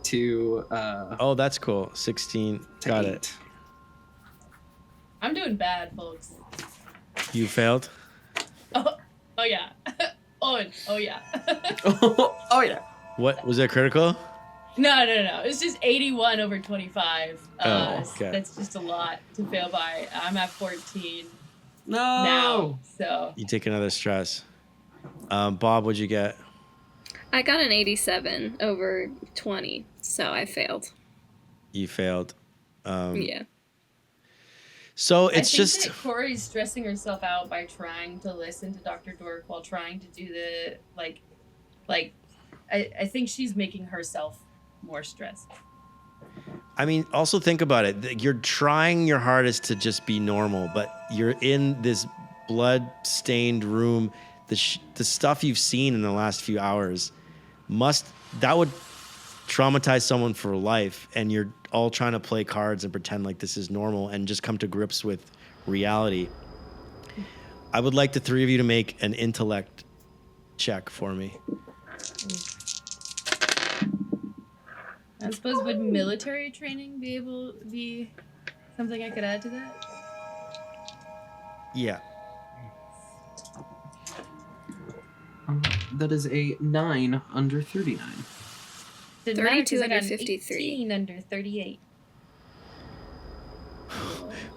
to Oh, that's cool. 16. Got 8. it. I'm doing bad, folks. You failed? Oh yeah. oh yeah. Oh yeah. What was it, critical? No. It's just 81 over 25. Okay. That's just a lot to fail by. I'm at 14 No. now, so You take another stress. Bob, what'd you get? I got an 87 over 20, so I failed. You failed. Yeah. So I it's think just that Corey's stressing herself out by trying to listen to Dr. Dork while trying to do the I think she's making herself more stressed. I mean, also think about it. You're trying your hardest to just be normal, but you're in this blood-stained room. The stuff you've seen in the last few hours that would traumatize someone for life, and you're all trying to play cards and pretend like this is normal and just come to grips with reality. I would like the three of you to make an intellect check for me. I suppose would military training be something I could add to that? Yeah. That is a 9 under 39. Didn't matter 'cause 32 I got under an 53. 18 under 38.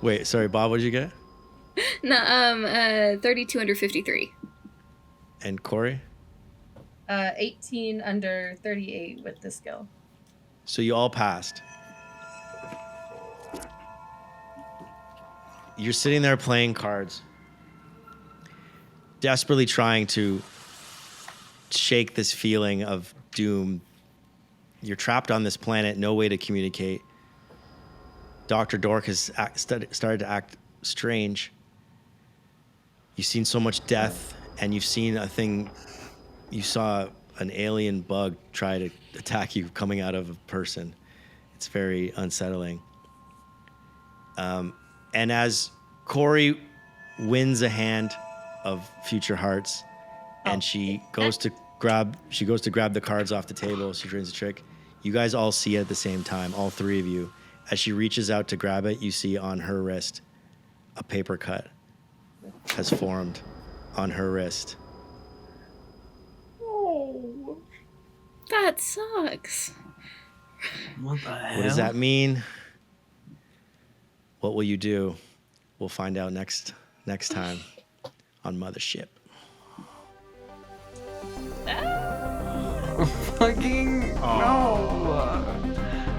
Wait, sorry, Bob, what'd you get? No, 32 under 53. And Corey? 18 under 38 with the skill. So you all passed. You're sitting there playing cards, desperately trying to shake this feeling of doom. You're trapped on this planet, no way to communicate. Dr. Dork has started to act strange. You've seen so much death, and you've seen a thing. You saw an alien bug try to attack you coming out of a person. It's very unsettling. And as Corey wins a hand of Future Hearts, and she goes to grab the cards off the table, she drains the trick. You guys all see it at the same time, all three of you. As she reaches out to grab it, you see on her wrist a paper cut has formed on her wrist. That sucks. What the hell? What does that mean? What will you do? We'll find out next time on Mothership. Fucking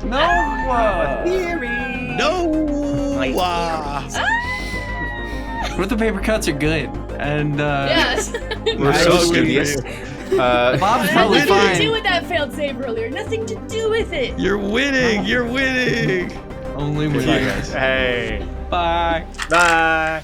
no. But the paper cuts are good, and Yes. We're so studious. Bob's probably Nothing to do fine. with that failed save earlier. Nothing to do with it. You're winning. You're winning. Only Goodbye, winners. guys. Hey. Bye. Bye.